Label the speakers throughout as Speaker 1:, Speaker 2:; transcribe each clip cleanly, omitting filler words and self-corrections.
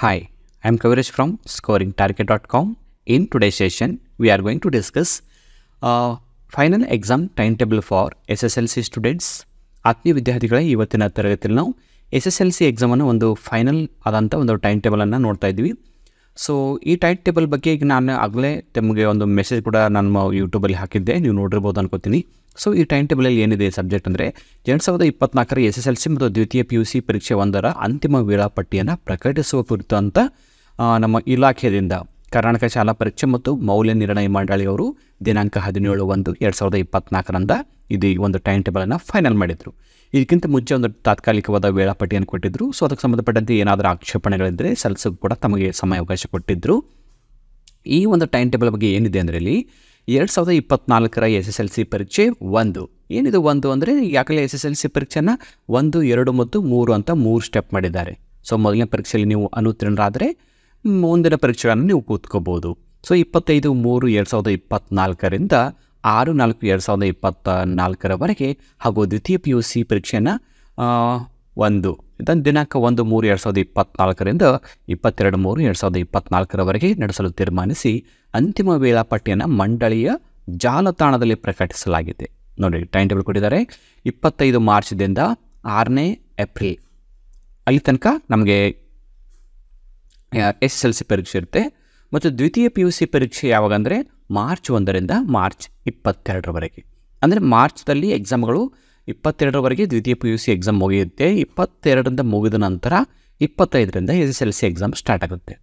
Speaker 1: Hi, I am Kaviraj from scoringtarget.com. In today's session, we are going to discuss final exam timetable for SSLC students. ಆತ್ಮೀಯ ವಿದ್ಯಾರ್ಥಿಗಳ ಇವತ್ತಿನ ತರಗತಿಯಲ್ಲಿ ನಾವು SSLC ಎಕ್ಸಾಮನ್ನು ಒಂದು final ಆದಂಥ ಒಂದು ಟೈಮ್ ಟೇಬಲನ್ನು ನೋಡ್ತಾ ಇದ್ವಿ. ಸೊ ಈ ಟೈಮ್ ಟೇಬಲ್ ಬಗ್ಗೆ ಈಗ ನಾನು ಆಗಲೇ ನಿಮಗೆ ಒಂದು ಮೆಸೇಜ್ ಕೂಡ ನಾನು ಯೂಟ್ಯೂಬಲ್ಲಿ ಹಾಕಿದ್ದೆ, ನೀವು ನೋಡಿರ್ಬೋದು ಅನ್ಕೋತೀನಿ. ಸೊ ಈ ಟೈಮ್ ಟೇಬಲಲ್ಲಿ ಏನಿದೆ ಸಬ್ಜೆಕ್ಟ್ ಅಂದರೆ 2024 SSLC ಮತ್ತು ದ್ವಿತೀಯ PUC ಪರೀಕ್ಷೆ 1ರ ಅಂತಿಮ ವೇಳಾಪಟ್ಟಿಯನ್ನು ಪ್ರಕಟಿಸುವ ಕುರಿತು ಅಂತ ನಮ್ಮ ಇಲಾಖೆಯಿಂದ ಕರ್ನಾಟಕ ಶಾಲಾ ಪರೀಕ್ಷೆ ಮತ್ತು ಮೌಲ್ಯ ನಿರ್ಣಯ ಮಂಡಳಿಯವರು ದಿನಾಂಕ 17/1/2024 ಇದು ಒಂದು ಟೈಮ್ ಟೇಬಲನ್ನು ಫೈನಲ್ ಮಾಡಿದರು. ಇದಕ್ಕಿಂತ ಮುಂಚೆ ಒಂದು ತಾತ್ಕಾಲಿಕವಾದ ವೇಳಾಪಟ್ಟಿಯನ್ನು ಕೊಟ್ಟಿದ್ದರು. ಸೊ ಅದಕ್ಕೆ ಸಂಬಂಧಪಟ್ಟಂತೆ ಏನಾದರೂ ಆಕ್ಷೇಪಣೆಗಳಿದ್ದರೆ ಸಲ್ಲಿಸೋಕೆ ಕೂಡ ತಮಗೆ ಸಮಯಾವಕಾಶ ಕೊಟ್ಟಿದ್ದರು. ಈ ಒಂದು ಟೈಮ್ ಟೇಬಲ್ ಬಗ್ಗೆ ಏನಿದೆ ಅಂದರೆ ಇಲ್ಲಿ 2024 SSLC ಪರೀಕ್ಷೆ 1 ಏನಿದು 1 ಅಂದರೆ ಈಗಾಗಲೇ SSLC ಪರೀಕ್ಷೆಯನ್ನು 1, 2 ಮತ್ತು 3 ಅಂತ 3 ಸ್ಟೆಪ್ ಮಾಡಿದ್ದಾರೆ. ಸೊ ಮೊದಲನೇ ಪರೀಕ್ಷೆಯಲ್ಲಿ ನೀವು ಅನುತ್ತೀರ್ಣರಾದರೆ ಮುಂದಿನ ಪರೀಕ್ಷೆಗಳನ್ನು ನೀವು ಕೂತ್ಕೋಬೋದು. ಸೊ 25/3/2024 6/4/2024 ಹಾಗೂ ದ್ವಿತೀಯ PUC ಪರೀಕ್ಷೆಯನ್ನು 1 ಇದನ್ನು ದಿನಾಂಕ 1/3/2024 22/3/2024 ನಡೆಸಲು ತೀರ್ಮಾನಿಸಿ ಅಂತಿಮ ವೇಳಾಪಟ್ಟಿಯನ್ನು ಮಂಡಳಿಯ ಜಾಲತಾಣದಲ್ಲಿ ಪ್ರಕಟಿಸಲಾಗಿದೆ. ನೋಡಿ, ಟೈಮ್ ಟೇಬಲ್ ಕೊಟ್ಟಿದ್ದಾರೆ. 25 ಮಾರ್ಚ್ದಿಂದ 6ನೇ ಏಪ್ರಿಲ್ ಅಲ್ಲಿ ತನಕ ನಮಗೆ SSLC ಪರೀಕ್ಷೆ ಇರುತ್ತೆ. ಮತ್ತು ದ್ವಿತೀಯ PUC ಪರೀಕ್ಷೆ ಯಾವಾಗ ಅಂದರೆ ಮಾರ್ಚ್ 1ರಿಂದ ಮಾರ್ಚ್ 22ರವರೆಗೆ. ಅಂದರೆ ಮಾರ್ಚ್ದಲ್ಲಿ ಎಕ್ಸಾಮ್ಗಳು 22ರವರೆಗೆ ದ್ವಿತೀಯ PUC ಎಕ್ಸಾಮ್ ಮುಗಿಯುತ್ತೆ. 22ರಿಂದ ಮುಗಿದ ನಂತರ 25ರಿಂದ SSLC ಎಕ್ಸಾಮ್ ಸ್ಟಾರ್ಟ್ ಆಗುತ್ತೆ.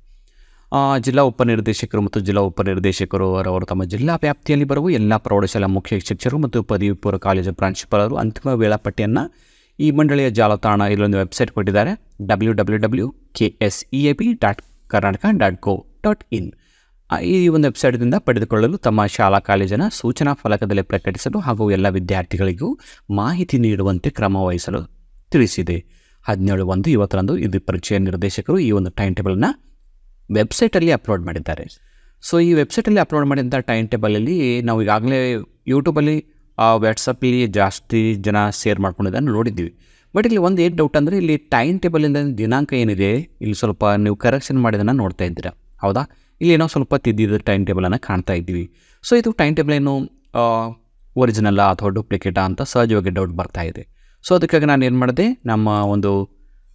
Speaker 1: ಜಿಲ್ಲಾ ಉಪನಿರ್ದೇಶಕರು ಮತ್ತು ಜಿಲ್ಲಾ ಉಪನಿರ್ದೇಶಕರು ಅವರು ತಮ್ಮ ಜಿಲ್ಲಾ ವ್ಯಾಪ್ತಿಯಲ್ಲಿ ಬರುವ ಎಲ್ಲ ಪ್ರೌಢಶಾಲಾ ಮುಖ್ಯ ಶಿಕ್ಷಕರು ಮತ್ತು ಪದವಿ ಪೂರ್ವ ಕಾಲೇಜು ಪ್ರಾಂಶುಪಾಲರು ಅಂತಿಮ ವೇಳಾಪಟ್ಟಿಯನ್ನು ಈ ಮಂಡಳಿಯ ಜಾಲತಾಣ ಇಲ್ಲೊಂದು ವೆಬ್ಸೈಟ್ ಕೊಟ್ಟಿದ್ದಾರೆ, www.kseap.karnataka.gov.in. ಈ ಒಂದು ವೆಬ್ಸೈಟ್ದಿಂದ ಪಡೆದುಕೊಳ್ಳಲು ತಮ್ಮ ಶಾಲಾ ಕಾಲೇಜಿನ ಸೂಚನಾ ಫಲಕದಲ್ಲಿ ಪ್ರಕಟಿಸಲು ಹಾಗೂ ಎಲ್ಲ ವಿದ್ಯಾರ್ಥಿಗಳಿಗೂ ಮಾಹಿತಿ ನೀಡುವಂತೆ ಕ್ರಮ ವಹಿಸಲು ತಿಳಿಸಿದೆ. 17/1 ಇವತ್ತರಂದು ಇದು ಪರೀಕ್ಷೆಯ ನಿರ್ದೇಶಕರು ಈ ಒಂದು ಟೈಮ್ ಟೇಬಲನ್ನು ವೆಬ್ಸೈಟಲ್ಲಿ ಅಪ್ಲೋಡ್ ಮಾಡಿದ್ದಾರೆ. ಸೊ ಈ ವೆಬ್ಸೈಟಲ್ಲಿ ಅಪ್ಲೋಡ್ ಮಾಡಿದಂಥ ಟೈಮ್ ಟೇಬಲಲ್ಲಿ ನಾವು ಈಗಾಗಲೇ ಯೂಟ್ಯೂಬಲ್ಲಿ ವಾಟ್ಸಪ್ಪಲ್ಲಿ ಜಾಸ್ತಿ ಜನ ಶೇರ್ ಮಾಡ್ಕೊಂಡಿದ್ದನ್ನು ನೋಡಿದ್ದೀವಿ. ಬಟ್ ಇಲ್ಲಿ ಒಂದು ಏನು ಡೌಟ್ ಅಂದರೆ ಇಲ್ಲಿ ಟೈಮ್ ಟೇಬಲಿಂದ ದಿನಾಂಕ ಏನಿದೆ ಇಲ್ಲಿ ಸ್ವಲ್ಪ ನೀವು ಕರೆಕ್ಷನ್ ಮಾಡಿದ್ದನ್ನು ನೋಡ್ತಾ ಇದ್ದೀರಾ, ಹೌದಾ? ಇಲ್ಲಿ ಏನೋ ಸ್ವಲ್ಪ ತಿದ್ದಿದ ಟೈಮ್ ಟೇಬಲನ್ನು ಕಾಣ್ತಾ ಇದ್ದೀವಿ. ಸೊ ಇದು ಟೈಮ್ ಟೇಬಲ್ ಏನು ಒರಿಜಿನಲ್ಲ ಅಥವಾ ಡೂಪ್ಲಿಕೇಟಾ ಅಂತ ಸಹಜವಾಗಿ ಡೌಟ್ ಬರ್ತಾ ಇದೆ. ಸೊ ಅದಕ್ಕಾಗಿ ನಾನು ಏನು ಮಾಡಿದೆ, ನಮ್ಮ ಒಂದು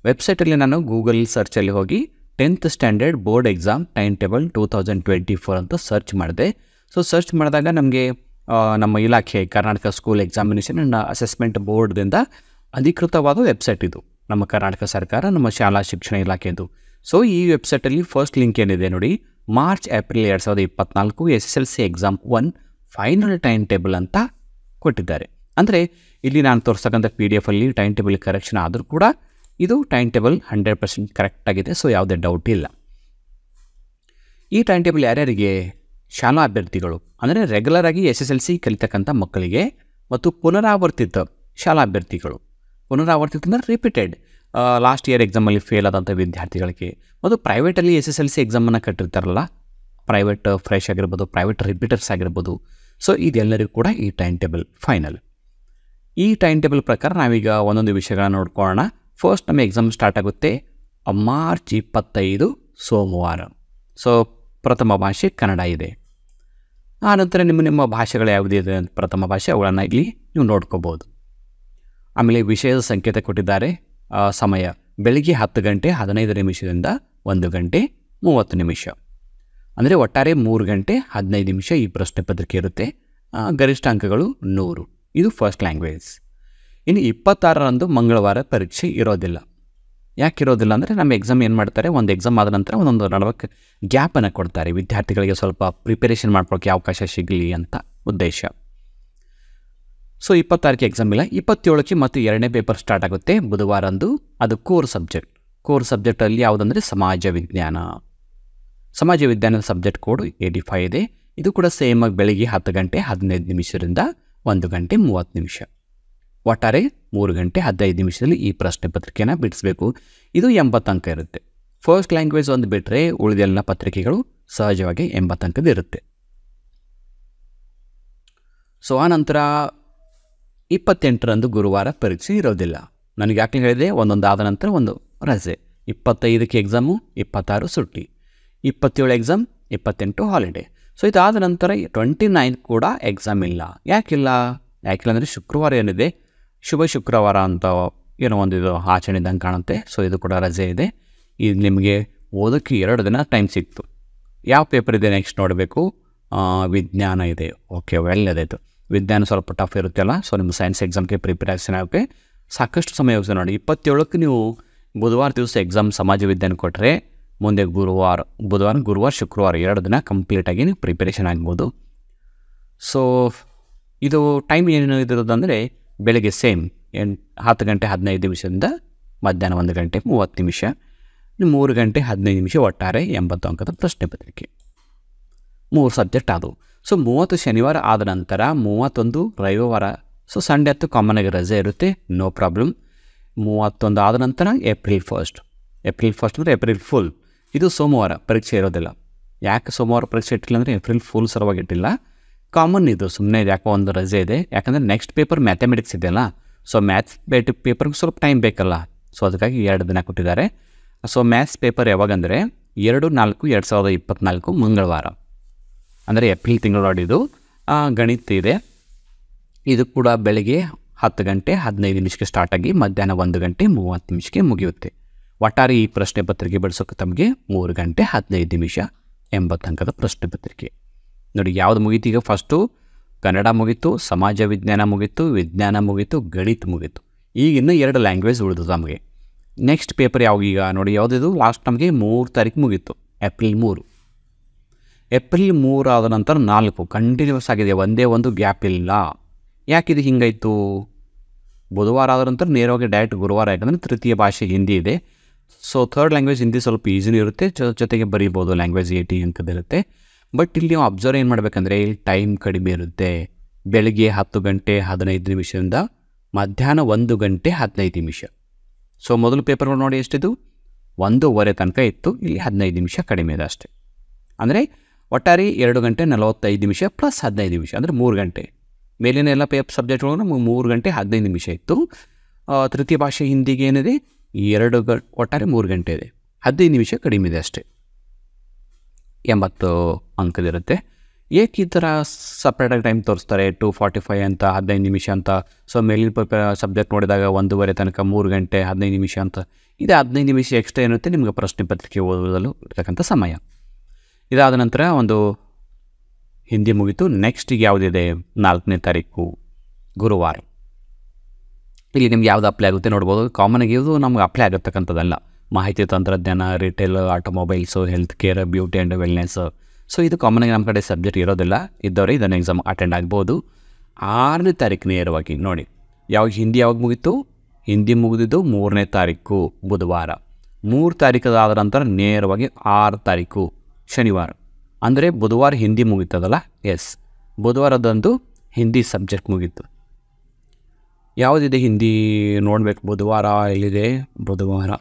Speaker 1: ವೆಬ್ಸೈಟಲ್ಲಿ ನಾನು ಗೂಗಲ್ ಸರ್ಚಲ್ಲಿ ಹೋಗಿ 10th standard board exam time table 2024 ಅಂತ ಸರ್ಚ್ ಮಾಡಿದೆ. ಸೊ ಸರ್ಚ್ ಮಾಡಿದಾಗ ನಮಗೆ ನಮ್ಮ ಇಲಾಖೆ Karnataka school examination and assessment ಬೋರ್ಡ್ದಿಂದ ಅಧಿಕೃತವಾದ ವೆಬ್ಸೈಟ್ ಇದು, ನಮ್ಮ ಕರ್ನಾಟಕ ಸರ್ಕಾರ ನಮ್ಮ ಶಾಲಾ ಶಿಕ್ಷಣ ಇಲಾಖೆದು. ಸೊ ಈ ವೆಬ್ಸೈಟಲ್ಲಿ ಫಸ್ಟ್ ಲಿಂಕ್ ಏನಿದೆ ನೋಡಿ, March April 2024 SSLC exam 1 final time table ಅಂತ ಕೊಟ್ಟಿದ್ದಾರೆ. ಅಂದರೆ ಇಲ್ಲಿ ನಾನು ತೋರಿಸ್ತಕ್ಕಂಥ PDF ಟೈಮ್ ಟೇಬಲ್ ಕರೆಕ್ಷನ್ ಆದರೂ ಕೂಡ ಇದು ಟೈಮ್ ಟೇಬಲ್ 100% ಕರೆಕ್ಟಾಗಿದೆ. ಸೊ ಯಾವುದೇ ಡೌಟ್ ಇಲ್ಲ. ಈ ಟೈಮ್ ಟೇಬಲ್ ಯಾರ್ಯಾರಿಗೆ? ಶಾಲಾ ಅಭ್ಯರ್ಥಿಗಳು ಅಂದರೆ ರೆಗ್ಯುಲರ್ ಆಗಿ SSLC ಕಲಿತಕ್ಕಂಥ ಮಕ್ಕಳಿಗೆ ಮತ್ತು ಪುನರಾವರ್ತಿತ ಶಾಲಾ ಅಭ್ಯರ್ಥಿಗಳು. ಪುನರಾವರ್ತಿತ ಅಂದರೆ ರಿಪೀಟೆಡ್ ಲಾಸ್ಟ್ ಇಯರ್ ಎಕ್ಸಾಮಲ್ಲಿ ಫೇಲ್ ಆದಂಥ ವಿದ್ಯಾರ್ಥಿಗಳಿಗೆ ಮತ್ತು ಪ್ರೈವೇಟಲ್ಲಿ SSLC ಎಕ್ಸಾಮನ್ನು ಕಟ್ಟಿರ್ತಾರಲ್ಲ, ಪ್ರೈವೇಟ್ ಫ್ರೆಶ್ ಆಗಿರ್ಬೋದು, ಪ್ರೈವೇಟ್ ರಿಪೀಟರ್ಸ್ ಆಗಿರ್ಬೋದು. ಸೊ ಇದೆಲ್ಲರಿಗೂ ಕೂಡ ಈ ಟೈಮ್ ಟೇಬಲ್ ಫೈನಲ್. ಈ ಟೈಮ್ ಟೇಬಲ್ ಪ್ರಕಾರ ನಾವೀಗ ಒಂದೊಂದು ವಿಷಯಗಳನ್ನ ನೋಡ್ಕೊಳ್ಳೋಣ. ಫಸ್ಟ್ ನಮ್ಮ ಎಕ್ಸಾಮ್ ಸ್ಟಾರ್ಟ್ ಆಗುತ್ತೆ ಮಾರ್ಚ್ 25 ಸೋಮವಾರ. ಸೊ ಪ್ರಥಮ ಭಾಷೆ ಕನ್ನಡ ಇದೆ. ಆನಂತರ ನಿಮ್ಮ ಭಾಷೆಗಳು ಯಾವುದಿದೆ ಪ್ರಥಮ ಭಾಷೆ ಅವುಗಳನ್ನು ಇಲ್ಲಿ ನೀವು ನೋಡ್ಕೋಬೋದು. ಆಮೇಲೆ ವಿಷಯದ ಸಂಕೇತ ಕೊಟ್ಟಿದ್ದಾರೆ. ಸಮಯ ಬೆಳಿಗ್ಗೆ 10 ಗಂಟೆ 15 ನಿಮಿಷದಿಂದ 1 ಗಂಟೆ 30 ನಿಮಿಷ. ಅಂದರೆ ಒಟ್ಟಾರೆ 3 ಗಂಟೆ 15 ನಿಮಿಷ ಈ ಪ್ರಶ್ನೆ ಪತ್ರಿಕೆ ಇರುತ್ತೆ. ಗರಿಷ್ಠ ಅಂಕಗಳು 100. ಇದು ಫಸ್ಟ್ ಲ್ಯಾಂಗ್ವೇಜ್. ಇನ್ನು 26ರಂದು ಮಂಗಳವಾರ ಪರೀಕ್ಷೆ ಇರೋದಿಲ್ಲ. ಯಾಕೆ ಇರೋದಿಲ್ಲ ಅಂದರೆ ನಮ್ಮ ಎಕ್ಸಾಮ್ ಏನು ಮಾಡ್ತಾರೆ, ಒಂದು ಎಕ್ಸಾಮ್ ಆದ ನಂತರ ಒಂದೊಂದು ನಡುವೆ ಗ್ಯಾಪನ್ನು ಕೊಡ್ತಾರೆ ವಿದ್ಯಾರ್ಥಿಗಳಿಗೆ, ಸ್ವಲ್ಪ ಪ್ರಿಪರೇಷನ್ ಮಾಡ್ಕೊಳ್ಳೋಕ್ಕೆ ಅವಕಾಶ ಸಿಗಲಿ ಅಂತ ಉದ್ದೇಶ. ಸೊ 26ಕ್ಕೆ ಎಕ್ಸಾಮ್ ಇಲ್ಲ. 27ಕ್ಕೆ ಮತ್ತು 2ನೇ ಪೇಪರ್ ಸ್ಟಾರ್ಟ್ ಆಗುತ್ತೆ ಬುಧವಾರಂದು. ಅದು ಕೋರ್ ಸಬ್ಜೆಕ್ಟಲ್ಲಿ ಯಾವುದಂದರೆ ಸಮಾಜ ವಿಜ್ಞಾನದ ಸಬ್ಜೆಕ್ಟ್ ಕೋಡ್ 85 ಇದೆ. ಇದು ಕೂಡ ಸೇಮ್ ಆಗಿ ಬೆಳಿಗ್ಗೆ 10 ಗಂಟೆ 15 ನಿಮಿಷದಿಂದ 1 ಗಂಟೆ 30 ನಿಮಿಷ. ಒಟ್ಟಾರೆ 3 ಗಂಟೆ 15 ನಿಮಿಷದಲ್ಲಿ ಈ ಪ್ರಶ್ನೆ ಪತ್ರಿಕೆಯನ್ನು ಬಿಡಿಸಬೇಕು. ಇದು 80 ಅಂಕ ಇರುತ್ತೆ. ಫಸ್ಟ್ ಲ್ಯಾಂಗ್ವೇಜ್ ಒಂದು ಬಿಟ್ಟರೆ ಉಳಿದೆಲ್ಲ ಪತ್ರಿಕೆಗಳು ಸಹಜವಾಗಿ 80 ಅಂಕದ ಇರುತ್ತೆ. ಸೊ ಆನಂತರ 28ರಂದು ಗುರುವಾರ ಪರೀಕ್ಷೆ ಇರೋದಿಲ್ಲ. ನನಗೆ ಯಾಕೆ ಹೇಳಿದೆ, ಒಂದೊಂದು ಆದ ನಂತರ ಒಂದು ರಜೆ. 25ಕ್ಕೆ ಎಕ್ಸಾಮು, 26 ಸುಟ್ಟಿ, 27 ಎಕ್ಸಾಮ್, 28 ಹಾಲಿಡೇ. ಸೊ ಇದಾದ ನಂತರ 29 ಕೂಡ ಎಕ್ಸಾಮ್ ಇಲ್ಲ. ಯಾಕಿಲ್ಲ ಅಂದರೆ ಶುಕ್ರವಾರ ಏನಿದೆ, ಶುಭ ಶುಕ್ರವಾರ ಅಂತ ಏನೋ ಒಂದು ಇದು ಆಚರಣೆ ಇದ್ದಂಗೆ ಕಾಣುತ್ತೆ. ಸೊ ಇದು ಕೂಡ ರಜೆ ಇದೆ. ಇದು ನಿಮಗೆ ಓದೋಕ್ಕೆ 2 ದಿನ ಟೈಮ್ ಸಿಕ್ತು. ಯಾವ ಪೇಪರ್ ಇದೆ ನೆಕ್ಸ್ಟ್ ನೋಡಬೇಕು. ವಿಜ್ಞಾನ ಇದೆ. ಓಕೆ, ಒಳ್ಳೆಯದಾಯಿತು. ವಿಜ್ಞಾನ ಸ್ವಲ್ಪ ಟಫ್ ಇರುತ್ತಲ್ಲ, ಸೊ ನಿಮ್ಮ ಸೈನ್ಸ್ ಎಕ್ಸಾಮ್ಗೆ ಪ್ರಿಪರೇಷನ್ ಆಗೋಕ್ಕೆ ಸಾಕಷ್ಟು ಸಮಯ ಹೋಗುತ್ತೆ. ನೋಡಿ, 27ಕ್ಕೆ ನೀವು ಬುಧವಾರ ದಿವಸ ಎಕ್ಸಾಮ್ ಸಮಾಜ ವಿಜ್ಞಾನ ಕೊಟ್ಟರೆ ಮುಂದೆ ಗುರುವಾರ ಶುಕ್ರವಾರ 2 ದಿನ ಕಂಪ್ಲೀಟಾಗಿ ನೀವು ಪ್ರಿಪರೇಷನ್ ಆಗ್ಬೋದು. ಸೊ ಇದು ಟೈಮ್ ಏನು ಇರೋದಂದರೆ ಬೆಳಗ್ಗೆ ಸೇಮ್ 10 ಗಂಟೆ 15 ನಿಮಿಷದಿಂದ ಮಧ್ಯಾಹ್ನ 1 ಗಂಟೆ 30 ನಿಮಿಷ, 3 ಗಂಟೆ 15 ನಿಮಿಷ, ಒಟ್ಟಾರೆ 80 ಅಂಕದ ಪ್ರಶ್ನೆ ಪತ್ರಿಕೆ. 3 ಸಬ್ಜೆಕ್ಟ್ ಆದವು. ಸೊ 30 ಶನಿವಾರ ಆದ ನಂತರ 31 ರವಿವಾರ. ಸೊ ಸಂಡೇ ಹತ್ತು ಕಾಮನ್ ಆಗಿ ರಜೆ ಇರುತ್ತೆ, ನೋ ಪ್ರಾಬ್ಲಮ್. 31 ಆದ ನಂತರ ಏಪ್ರಿಲ್ ಫಸ್ಟ್ ಅಂದರೆ ಏಪ್ರಿಲ್ ಫುಲ್. ಇದು ಸೋಮವಾರ ಪರೀಕ್ಷೆ ಇರೋದಿಲ್ಲ. ಯಾಕೆ ಸೋಮವಾರ ಪರೀಕ್ಷೆ ಇಟ್ಟಿಲ್ಲ ಅಂದರೆ ಏಪ್ರಿಲ್ ಫುಲ್ ಸಲುವಾಗಿ ಇಟ್ಟಿಲ್ಲ. ಕಾಮನ್ ಇದು, ಸುಮ್ಮನೆ ಯಾಕೋ ಒಂದು ರಜೆ ಇದೆ. ಯಾಕಂದರೆ ನೆಕ್ಸ್ಟ್ ಪೇಪರ್ ಮ್ಯಾಥಮೆಟಿಕ್ಸ್ ಇದೆಯಲ್ಲ, ಸೊ ಮ್ಯಾಥ್ಮೆಟಿಕ್ ಪೇಪರ್ಗೆ ಸ್ವಲ್ಪ ಟೈಮ್ ಬೇಕಲ್ಲ, ಸೊ ಅದಕ್ಕಾಗಿ 2 ದಿನ ಕೊಟ್ಟಿದ್ದಾರೆ. ಸೊ ಮ್ಯಾಥ್ಸ್ ಪೇಪರ್ ಯಾವಾಗಂದರೆ 2/4/2024 ಮಂಗಳವಾರ, ಅಂದರೆ ಏಪ್ರಿಲ್ ತಿಂಗಳೊಳಗೆ ಗಣಿತ ಇದೆ. ಇದು ಕೂಡ ಬೆಳಗ್ಗೆ 10 ಗಂಟೆ 15 ನಿಮಿಷಕ್ಕೆ ಸ್ಟಾರ್ಟ್ ಆಗಿ ಮಧ್ಯಾಹ್ನ 1 ಗಂಟೆ 30 ನಿಮಿಷಕ್ಕೆ ಮುಗಿಯುತ್ತೆ. ಒಟ್ಟಾರೆ ಈ ಪ್ರಶ್ನೆ ಪತ್ರಿಕೆ ಬಿಡಿಸೋಕೆ ತಮಗೆ 3 ಗಂಟೆ 15 ನಿಮಿಷ, 80 ಅಂಕದ ಪ್ರಶ್ನೆ ಪತ್ರಿಕೆ. ನೋಡಿ ಯಾವುದು ಮುಗೀತು ಈಗ. ಫಸ್ಟು ಕನ್ನಡ ಮುಗೀತು, ಸಮಾಜ ವಿಜ್ಞಾನ ಮುಗೀತು, ವಿಜ್ಞಾನ ಮುಗೀತು, ಗಣಿತ ಮುಗೀತು. ಈಗ ಇನ್ನೂ 2 ಲ್ಯಾಂಗ್ವೇಜ್ ಉಳಿದು ನಮಗೆ. ನೆಕ್ಸ್ಟ್ ಪೇಪರ್ ಈಗ ನೋಡಿ, ಯಾವುದಿದು ಲಾಸ್ಟ್ ನಮಗೆ 3 ತಾರೀಕು ಮುಗೀತು, ಏಪ್ರಿಲ್ 3. ಏಪ್ರಿಲ್ 3 ಆದ ನಂತರ 4 ಕಂಟಿನ್ಯೂಸ್ ಆಗಿದೆ, ಒಂದೇ ಒಂದು ಗ್ಯಾಪ್ ಇಲ್ಲ. ಯಾಕಿದು ಹಿಂಗಾಯಿತು? ಬುಧವಾರ ಆದ ನಂತರ ನೇರವಾಗಿ ಡೈರೆಕ್ಟ್ ಗುರುವಾರ, ಯಾಕಂದರೆ ತೃತೀಯ ಭಾಷೆ ಹಿಂದಿ ಇದೆ. ಸೊ ಥರ್ಡ್ ಲ್ಯಾಂಗ್ವೇಜ್ ಹಿಂದಿ ಸ್ವಲ್ಪ ಈಸಿನೂ ಇರುತ್ತೆ, ಜೊತೆಗೆ ಬರೀಬೋದು. ಲ್ಯಾಂಗ್ವೇಜ್ 80 ಅಂಕದಿರುತ್ತೆ. ಬಟ್ ಇಲ್ಲಿ ನೀವು ಅಬ್ಸರ್ವ್ ಏನು ಮಾಡಬೇಕಂದ್ರೆ ಇಲ್ಲಿ ಟೈಮ್ ಕಡಿಮೆ ಇರುತ್ತೆ. ಬೆಳಗ್ಗೆ 10 ಗಂಟೆ 15 ನಿಮಿಷದಿಂದ ಮಧ್ಯಾಹ್ನ 1 ಗಂಟೆ 15 ನಿಮಿಷ. ಸೊ ಮೊದಲು ಪೇಪರ್ಗಳು ನೋಡಿ ಎಷ್ಟಿದು, 1:15 ತನಕ ಇತ್ತು, ಇಲ್ಲಿ 15 ನಿಮಿಷ ಕಡಿಮೆ ಇದೆ ಅಷ್ಟೇ. ಅಂದರೆ ಒಟ್ಟಾರೆ 2 ಗಂಟೆ 45 ನಿಮಿಷ ಪ್ಲಸ್ 15 ನಿಮಿಷ, ಅಂದರೆ 3 ಗಂಟೆ. ಮೇಲಿನ ಎಲ್ಲ ಸಬ್ಜೆಕ್ಟ್ಗಳು ನಮಗೆ 3 ಗಂಟೆ 15 ನಿಮಿಷ ಇತ್ತು. ತೃತೀಯ ಭಾಷೆ ಹಿಂದಿಗೆ ಏನಿದೆ ಒಟ್ಟಾರೆ 3 ಗಂಟೆ ಇದೆ, 15 ನಿಮಿಷ ಕಡಿಮೆ ಇದೆ ಅಷ್ಟೇ. 80 ಅಂಕದಿರುತ್ತೆ. ಏಕೆ ಈ ಥರ ಸಪ್ರೇಟಾಗಿ ಟೈಮ್ ತೋರಿಸ್ತಾರೆ? 2:45 ಅಂತ, 15 ನಿಮಿಷ ಅಂತ. ಸೊ ಮೇಲಿನ ಸಬ್ಜೆಕ್ಟ್ ನೋಡಿದಾಗ 1:15 ತನಕ 3 ಗಂಟೆ 15 ನಿಮಿಷ ಅಂತ. ಇದು 15 ನಿಮಿಷ ಎಕ್ಸ್ಟ್ರಾ ಏನಿರುತ್ತೆ ನಿಮಗೆ ಪ್ರಶ್ನೆ ಪತ್ರಿಕೆ ಓದಲು ಇರ್ತಕ್ಕಂಥ ಸಮಯ. ಇದಾದ ನಂತರ ಒಂದು ಹಿಂದಿ ಮುಗಿತು. ನೆಕ್ಸ್ಟ್ ಈಗ ಯಾವುದಿದೆ, 4ನೇ ತಾರೀಕು ಗುರುವಾರ. ಇಲ್ಲಿ ನಿಮ್ಗೆ ಯಾವುದು ಅಪ್ಲೈ ಆಗುತ್ತೆ ನೋಡ್ಬೋದು. ಕಾಮನಾಗಿ ಇದು ನಮ್ಗೆ ಅಪ್ಲೈ ಆಗತಕ್ಕಂಥದ್ದಲ್ಲ. ಮಾಹಿತಿ ತಂತ್ರಜ್ಞಾನ, retail, automobiles, health care, beauty and wellness. So ಇದು ಕಾಮನಾಗಿ ನಮ್ಮ ಕಡೆ ಸಬ್ಜೆಕ್ಟ್ ಇರೋದಿಲ್ಲ. ಇದ್ದವರೇ ಇದನ್ನು ಎಕ್ಸಾಮ್ ಅಟೆಂಡ್ ಆಗ್ಬೋದು. 6ನೇ ತಾರೀಕು ನೇರವಾಗಿ ನೋಡಿ, ಯಾವಾಗ ಮುಗೀತು? ಹಿಂದಿ ಮುಗಿದಿದ್ದು 3ನೇ ತಾರೀಕು ಬುಧವಾರ. 3 ತಾರೀಕದಾದ ನಂತರ ನೇರವಾಗಿ 6 ತಾರೀಕು ಶನಿವಾರ. ಅಂದರೆ ಬುಧವಾರ ಹಿಂದಿ ಮುಗೀತದಲ್ಲ, ಎಸ್, ಬುಧವಾರದಂದು ಹಿಂದಿ ಸಬ್ಜೆಕ್ಟ್ ಮುಗೀತು. ಯಾವುದಿದೆ ಹಿಂದಿ ನೋಡಬೇಕು. ಬುಧವಾರ ಎಲ್ಲಿದೆ? ಬುಧವಾರ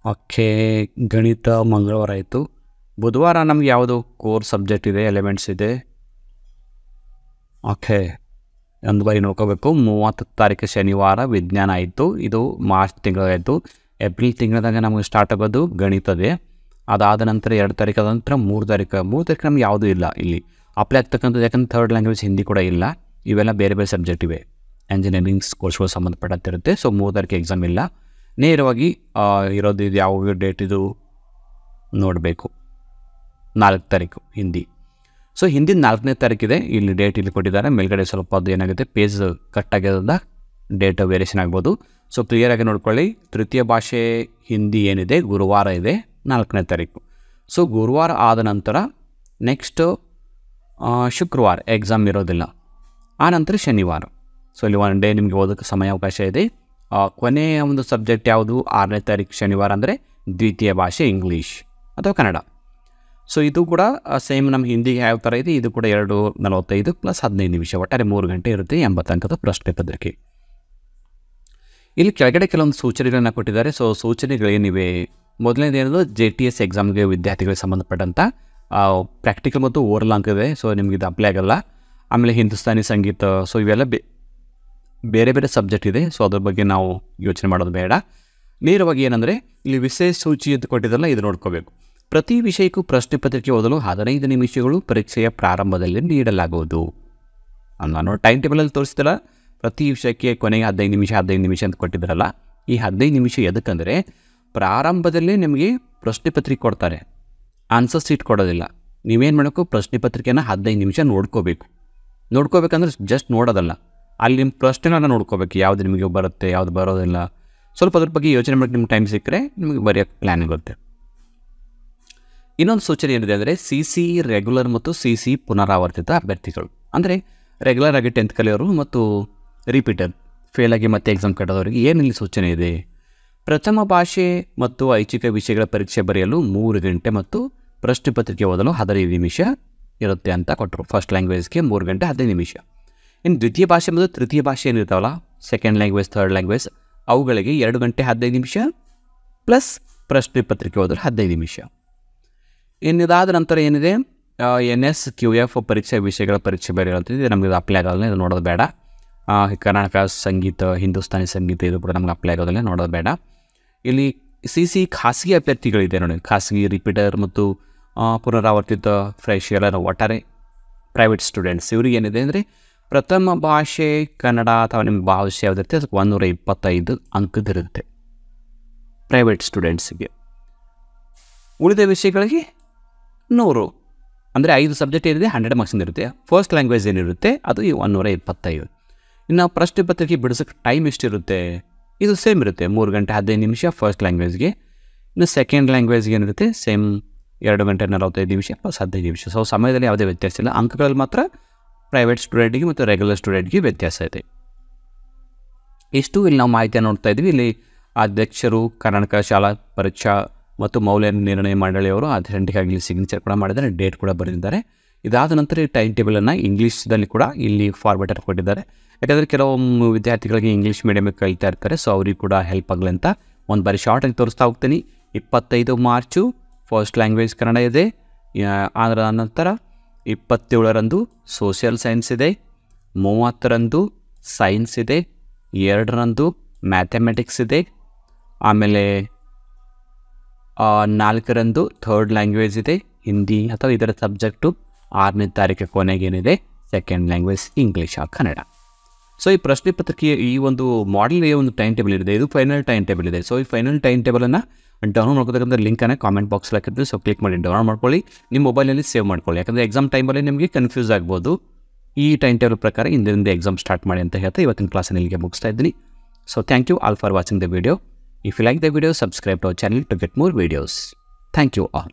Speaker 1: ಓಕೆ, ಗಣಿತ ಮಂಗಳವಾರ ಆಯಿತು. ಬುಧವಾರ ನಮ್ಗೆ ಯಾವುದು ಕೋರ್ ಸಬ್ಜೆಕ್ಟ್ ಇದೆ, ಎಲಿಮೆಂಟ್ಸ್ ಇದೆ. ಓಕೆ, ಒಂದು ಬಾರಿ ನೋಡ್ಕೋಬೇಕು. 30 ತಾರೀಕು ಶನಿವಾರ ವಿಜ್ಞಾನ ಆಯಿತು. ಇದು ಮಾರ್ಚ್ ತಿಂಗಳಾಯಿತು. ಏಪ್ರಿಲ್ ತಿಂಗಳದಾಗ ನಮಗೆ ಸ್ಟಾರ್ಟ್ ಆಗೋದು ಗಣಿತದೆ. ಅದಾದ ನಂತರ 2 ತಾರೀಕು ಆದ ನಂತರ 3 ತಾರೀಕು ನಮ್ಗೆ ಯಾವುದೂ ಇಲ್ಲ ಇಲ್ಲಿ ಅಪ್ಲೈ ಆಗ್ತಕ್ಕಂಥದ್ದು. ಯಾಕಂದರೆ ಥರ್ಡ್ ಲ್ಯಾಂಗ್ವೇಜ್ ಹಿಂದಿ ಕೂಡ ಇಲ್ಲ. ಇವೆಲ್ಲ ಬೇರೆ ಬೇರೆ ಸಬ್ಜೆಕ್ಟ್ ಇವೆ, ಎಂಜಿನಿಯರಿಂಗ್ ಕೋರ್ಸ್ಗಳು ಸಂಬಂಧಪಟ್ಟಂತಿರುತ್ತೆ. ಸೊ 3 ತಾರೀಕು ಎಕ್ಸಾಮ್ ಇಲ್ಲ. ನೇರವಾಗಿ ಇರೋದು ಇದು ಯಾವ ಡೇಟ್ ಇದು ನೋಡಬೇಕು, 4 ತಾರೀಕು ಹಿಂದಿ. ಸೊ ಹಿಂದಿನ 4ನೇ ತಾರೀಕಿದೆ. ಇಲ್ಲಿ ಡೇಟ್ ಇಲ್ಲಿ ಕೊಟ್ಟಿದ್ದಾರೆ. ಮೇಲ್ಗಡೆ ಸ್ವಲ್ಪ ಅದು ಏನಾಗುತ್ತೆ, ಪೇಜ್ ಕಟ್ ಆಗಿರೋದ್ರಿಂದ ಡೇಟ್ ವೇರಿಯೇಷನ್ ಆಗ್ಬೋದು. ಸೊ ಕ್ಲಿಯರಾಗಿ ನೋಡ್ಕೊಳ್ಳಿ. ತೃತೀಯ ಭಾಷೆ ಹಿಂದಿ ಏನಿದೆ ಗುರುವಾರ ಇದೆ, 4ನೇ ತಾರೀಕು. ಸೊ ಗುರುವಾರ ಆದ ನಂತರ ನೆಕ್ಸ್ಟು ಶುಕ್ರವಾರ ಎಕ್ಸಾಮ್ ಇರೋದಿಲ್ಲ. ಆ ನಂತರ ಶನಿವಾರ. ಸೊ ಇಲ್ಲಿ 1 ಡೇ ನಿಮಗೆ ಓದೋಕ್ಕೆ ಸಮಯಾವಕಾಶ ಇದೆ. ಕೊನೆಯ ಒಂದು ಸಬ್ಜೆಕ್ಟ್ ಯಾವುದು? 6ನೇ ತಾರೀಕು ಶನಿವಾರ, ಅಂದರೆ ದ್ವಿತೀಯ ಭಾಷೆ ಇಂಗ್ಲೀಷ್ ಅಥವಾ ಕನ್ನಡ. ಸೊ ಇದು ಕೂಡ ಸೇಮ್ ನಮ್ಮ ಹಿಂದಿಗೆ ಯಾವ ಥರ ಇದೆ, ಇದು ಕೂಡ 2:45 ಪ್ಲಸ್ 15 ನಿಮಿಷ, ಒಟ್ಟಾರೆ 3 ಗಂಟೆ ಇರುತ್ತೆ. 80 ಅಂಕದ ಪ್ರಶ್ನೆ ಪತ್ರಿಕೆ. ಇಲ್ಲಿ ಕೆಳಗಡೆ ಕೆಲವೊಂದು ಸೂಚನೆಗಳನ್ನು ಕೊಟ್ಟಿದ್ದಾರೆ. ಸೊ ಸೂಚನೆಗಳೇನಿವೆ? ಮೊದಲನೇದೇನದು JTS ಎಕ್ಸಾಮ್ಗೆ ವಿದ್ಯಾರ್ಥಿಗಳಿಗೆ ಸಂಬಂಧಪಟ್ಟಂಥ ಪ್ರಾಕ್ಟಿಕಲ್ ಮತ್ತು ಓರಲ್ ಅಂಕ ಇದೆ. ಸೊ ನಿಮ್ಗೆ ಇದು ಅಪ್ಲೈ ಆಗಲ್ಲ. ಆಮೇಲೆ ಹಿಂದೂಸ್ತಾನಿ ಸಂಗೀತ, ಸೊ ಇವೆಲ್ಲ ಬೇರೆ ಬೇರೆ ಸಬ್ಜೆಕ್ಟ್ ಇದೆ. ಸೊ ಅದ್ರ ಬಗ್ಗೆ ನಾವು ಯೋಚನೆ ಮಾಡೋದು ಬೇಡ. ನೇರವಾಗಿ ಏನಂದರೆ ಇಲ್ಲಿ ವಿಶೇಷ ಸೂಚಿ ಅಂತ ಕೊಟ್ಟಿದ್ದಲ್ಲ, ಇದು ನೋಡ್ಕೋಬೇಕು. ಪ್ರತಿ ವಿಷಯಕ್ಕೂ ಪ್ರಶ್ನೆ ಪತ್ರಿಕೆ ಓದಲು 15 ನಿಮಿಷಗಳು ಪರೀಕ್ಷೆಯ ಪ್ರಾರಂಭದಲ್ಲಿ ನೀಡಲಾಗುವುದು. ನಾನು ಟೈಮ್ ಟೇಬಲಲ್ಲಿ ತೋರಿಸ್ತಿಲ್ಲ, ಪ್ರತಿ ವಿಷಯಕ್ಕೆ ಕೊನೆಗೆ 15 ನಿಮಿಷ ಅಂತ ಕೊಟ್ಟಿದ್ದಾರಲ್ಲ, ಈ 15 ನಿಮಿಷ ಎದಕ್ಕಂದರೆ ಪ್ರಾರಂಭದಲ್ಲೇ ನಿಮಗೆ ಪ್ರಶ್ನೆ ಪತ್ರಿಕೆ ಕೊಡ್ತಾರೆ, ಆನ್ಸರ್ ಶೀಟ್ ಕೊಡೋದಿಲ್ಲ. ನೀವೇನು ಮಾಡಬೇಕು, ಪ್ರಶ್ನೆ ಪತ್ರಿಕೆನ 15 ನಿಮಿಷ ನೋಡ್ಕೋಬೇಕಂದ್ರೆ ಜಸ್ಟ್ ನೋಡೋದಲ್ಲ, ಅಲ್ಲಿ ನಿಮ್ಮ ಪ್ರಶ್ನೆಗಳನ್ನ ನೋಡ್ಕೋಬೇಕು, ಯಾವುದು ನಿಮಗೆ ಬರುತ್ತೆ, ಯಾವುದು ಬರೋದಿಲ್ಲ. ಸ್ವಲ್ಪ ಅದ್ರ ಬಗ್ಗೆ ಯೋಚನೆ ಮಾಡಿ ನಿಮ್ಗೆ ಟೈಮ್ ಸಿಕ್ಕರೆ ನಿಮಗೆ ಬರೆಯೋಕ್ಕೆ ಪ್ಲ್ಯಾನ್ ಇರುತ್ತೆ. ಇನ್ನೊಂದು ಸೂಚನೆ ಏನಿದೆ ಅಂದರೆ CC ರೆಗ್ಯುಲರ್ ಮತ್ತು CC ಪುನರಾವರ್ತಿತ ಅಭ್ಯರ್ಥಿಗಳು, ಅಂದರೆ ರೆಗ್ಯುಲರ್ ಆಗಿ 10th ಕಲಿಯೋರು ಮತ್ತು ರಿಪೀಟರ್ ಫೇಲ್ ಆಗಿ ಮತ್ತೆ ಎಕ್ಸಾಮ್ ಕಟ್ಟೋದವರಿಗೆ ಏನಿಲ್ಲಿ ಸೂಚನೆ ಇದೆ. ಪ್ರಥಮ ಭಾಷೆ ಮತ್ತು ಐಚ್ಛಿಕ ವಿಷಯಗಳ ಪರೀಕ್ಷೆ ಬರೆಯಲು 3 ಗಂಟೆ ಮತ್ತು ಪ್ರಶ್ನೆ ಪತ್ರಿಕೆ ಓದಲು 15 ನಿಮಿಷ ಇರುತ್ತೆ ಅಂತ ಕೊಟ್ಟರು. ಫಸ್ಟ್ ಲ್ಯಾಂಗ್ವೇಜ್ಗೆ 3 ಗಂಟೆ 15 ನಿಮಿಷ. ಇನ್ನು ದ್ವಿತೀಯ ಭಾಷೆ ಮತ್ತು ತೃತೀಯ ಭಾಷೆ ಏನಿರ್ತಾವಲ್ಲ, ಸೆಕೆಂಡ್ ಲ್ಯಾಂಗ್ವೇಜ್, ಥರ್ಡ್ ಲ್ಯಾಂಗ್ವೇಜ್, ಅವುಗಳಿಗೆ 2 ಗಂಟೆ 15 ನಿಮಿಷ ಪ್ಲಸ್ ಪ್ರಶ್ನೆ ಪತ್ರಿಕೆ ಓದಲು 15 ನಿಮಿಷ. ಇನ್ನಿದಾದ ನಂತರ ಏನಿದೆ, NSQF ಪರೀಕ್ಷೆ ವಿಷಯಗಳ ಪರೀಕ್ಷೆ ಬರೆಯುವಂಥದ್ದು ನಮಗೆ ಅಪ್ಲೈ ಆಗೋದಿಲ್ಲ, ಇದು ನೋಡೋದು ಬೇಡ. ಕರ್ನಾಟಕ ಸಂಗೀತ, ಹಿಂದೂಸ್ತಾನಿ ಸಂಗೀತ, ಇದು ಕೂಡ ನಮ್ಗೆ ಅಪ್ಲೈ ಆಗೋದಿಲ್ಲ, ನೋಡೋದು ಬೇಡ. ಇಲ್ಲಿ CC ಖಾಸಗಿ ಅಭ್ಯರ್ಥಿಗಳಿದೆ ನೋಡಿ, ಖಾಸಗಿ ರಿಪೀಟರ್ ಮತ್ತು ಪುನರಾವರ್ತಿತ ಫ್ರೆಶ್ ಎಲ್ಲ ಒಟ್ಟಾರೆ ಪ್ರೈವೇಟ್ ಸ್ಟೂಡೆಂಟ್ಸ್, ಇವ್ರಿಗೆ ಏನಿದೆ ಅಂದರೆ ಪ್ರಥಮ ಭಾಷೆ ಕನ್ನಡ ಅಥವಾ ನಿಮ್ಮ ಭಾಷೆ ಯಾವುದಿರುತ್ತೆ ಅದಕ್ಕೆ 125 ಅಂಕದಿರುತ್ತೆ ಪ್ರೈವೇಟ್ ಸ್ಟೂಡೆಂಟ್ಸಿಗೆ. ಉಳಿದ ವಿಷಯಗಳಿಗೆ 100, ಅಂದರೆ 5 ಸಬ್ಜೆಕ್ಟ್ ಏನಿದೆ 100 ಮಾರ್ಕ್ಸ್ ಇರುತ್ತೆ. ಫಸ್ಟ್ ಲ್ಯಾಂಗ್ವೇಜ್ ಏನಿರುತ್ತೆ ಅದು 125. ಇನ್ನು ಪ್ರಶ್ನೆ ಪತ್ರಿಕೆ ಬಿಡಿಸೋಕ್ಕೆ ಟೈಮ್ ಎಷ್ಟಿರುತ್ತೆ, ಇದು ಸೇಮ್ ಇರುತ್ತೆ, 3 ಗಂಟೆ 15 ನಿಮಿಷ ಫಸ್ಟ್ ಲ್ಯಾಂಗ್ವೇಜ್ಗೆ. ಇನ್ನು ಸೆಕೆಂಡ್ ಲ್ಯಾಂಗ್ವೇಜ್ಗೆ ಏನಿರುತ್ತೆ ಸೇಮ್ 2 ಗಂಟೆ 45 ನಿಮಿಷ ಪ್ಲಸ್ 15 ನಿಮಿಷ. ಸೊ ಸಮಯದಲ್ಲಿ ಯಾವುದೇ ವ್ಯತ್ಯಾಸ ಇಲ್ಲ, ಅಂಕಗಳಲ್ಲಿ ಮಾತ್ರ ಪ್ರೈವೇಟ್ ಸ್ಟೂಡೆಂಟಿಗೆ ಮತ್ತು ರೆಗ್ಯುಲರ್ ಸ್ಟೂಡೆಂಟ್ಗೆ ವ್ಯತ್ಯಾಸ ಇದೆ. ಇಷ್ಟು ಇಲ್ಲಿ ನಾವು ಮಾಹಿತಿಯನ್ನು ನೋಡ್ತಾ ಇದ್ವಿ. ಇಲ್ಲಿ ಅಧ್ಯಕ್ಷರು ಕರ್ನಾಟಕ ಶಾಲಾ ಪರೀಕ್ಷಾ ಮತ್ತು ಮೌಲ್ಯ ನಿರ್ಣಯ ಮಂಡಳಿಯವರು ಅಥೆಂಟಿಕ್ಕಾಗಿ ಸಿಗ್ನೇಚರ್ ಕೂಡ ಮಾಡಿದ್ದಾರೆ, ಡೇಟ್ ಕೂಡ ಬರೆದಿದ್ದಾರೆ. ಇದಾದ ನಂತರ ಈ ಟೈಮ್ ಟೇಬಲನ್ನು ಇಂಗ್ಲೀಷ್ದಲ್ಲಿ ಕೂಡ ಇಲ್ಲಿ ಫಾರ್ಮೆಟಲ್ಲಿ ಕೊಟ್ಟಿದ್ದಾರೆ. ಯಾಕಂದರೆ ಕೆಲವೊಮ್ಮೆ ವಿದ್ಯಾರ್ಥಿಗಳಿಗೆ ಇಂಗ್ಲೀಷ್ ಮೀಡಿಯಮಿಗೆ ಕಲಿತಾ ಇರ್ತಾರೆ, ಸೊ ಅವ್ರಿಗೆ ಕೂಡ ಹೆಲ್ಪ್ ಆಗಲಿ ಅಂತ ಒಂದು ಬಾರಿ ಶಾರ್ಟಾಗಿ ತೋರಿಸ್ತಾ ಹೋಗ್ತೀನಿ. 25 ಮಾರ್ಚು ಫಸ್ಟ್ ಲ್ಯಾಂಗ್ವೇಜ್ ಕನ್ನಡ ಇದೆ, ಅದರ ನಂತರ 27ರಂದು ಸೋಷಿಯಲ್ ಸೈನ್ಸ್ ಇದೆ, 30ರಂದು ಸೈನ್ಸ್ ಇದೆ, 2ರಂದು ಮ್ಯಾಥಮೆಟಿಕ್ಸ್ ಇದೆ, ಆಮೇಲೆ 4ರಂದು ಥರ್ಡ್ ಲ್ಯಾಂಗ್ವೇಜ್ ಇದೆ, ಹಿಂದಿ ಅಥವಾ ಇದರ ಸಬ್ಜೆಕ್ಟು. 6ನೇ ತಾರೀಕು ಕೊನೆಗೇನಿದೆ second language English Kannada. So ಈ ಪ್ರಶ್ನೆ ಪತ್ರಿಕೆಯ ಈ ಒಂದು ಮಾಡೆಲ್ಗೆ ಒಂದು ಟೈಮ್ ಟೇಬಲ್ ಇದೆ, ಇದು ಫೈನಲ್ ಟೈಮ್ ಟೇಬಲ್ ಇದೆ. ಸೊ ಈ ಫೈನಲ್ ಟೈಮ್ ಟೇಬಲನ್ನು ಡೌನ್ಲೋಡ್ ಮಾಡ್ಕೋತಕ್ಕಂಥ ಲಿಂಕನ್ನು ಕಾಮೆಂಟ್ ಬಾಕ್ಸಲ್ಲಿ ಹಾಕಿದ್ರೆ, ಸೊ ಕ್ಲಿಕ್ ಮಾಡಿ ಡೌನ್ಲೋಡ್ ಮಾಡ್ಕೊಳ್ಳಿ, ನಿಮ್ಮ ಮೊಬೈಲಲ್ಲಿ ಸೇವ್ ಮಾಡ್ಕೊಳ್ಳಿ. ಯಾಕಂದರೆ ಎಕ್ಸಾಮ್ ಟೈಮಲ್ಲಿ ನಿಮಗೆ ಕನ್ಫ್ಯೂಸ್ ಆಗ್ಬೋದು. ಈ ಟೈಮ್ ಟೇಬಲ್ ಪ್ರಕಾರ ಹಿಂದಿನಿಂದ ಎಕ್ಸಾಮ್ ಸ್ಟಾರ್ಟ್ ಮಾಡಿ ಅಂತ ಹೇಳ್ತಾ ಇವತ್ತಿನ ಕ್ಲಾಸನ್ನು ಇಲ್ಲಿಗೆ ಮುಗಿಸ್ತಾ ಇದ್ದೀನಿ. So thank you all for watching the video. If you like the video, subscribe to our channel to get more videos. Thank you all.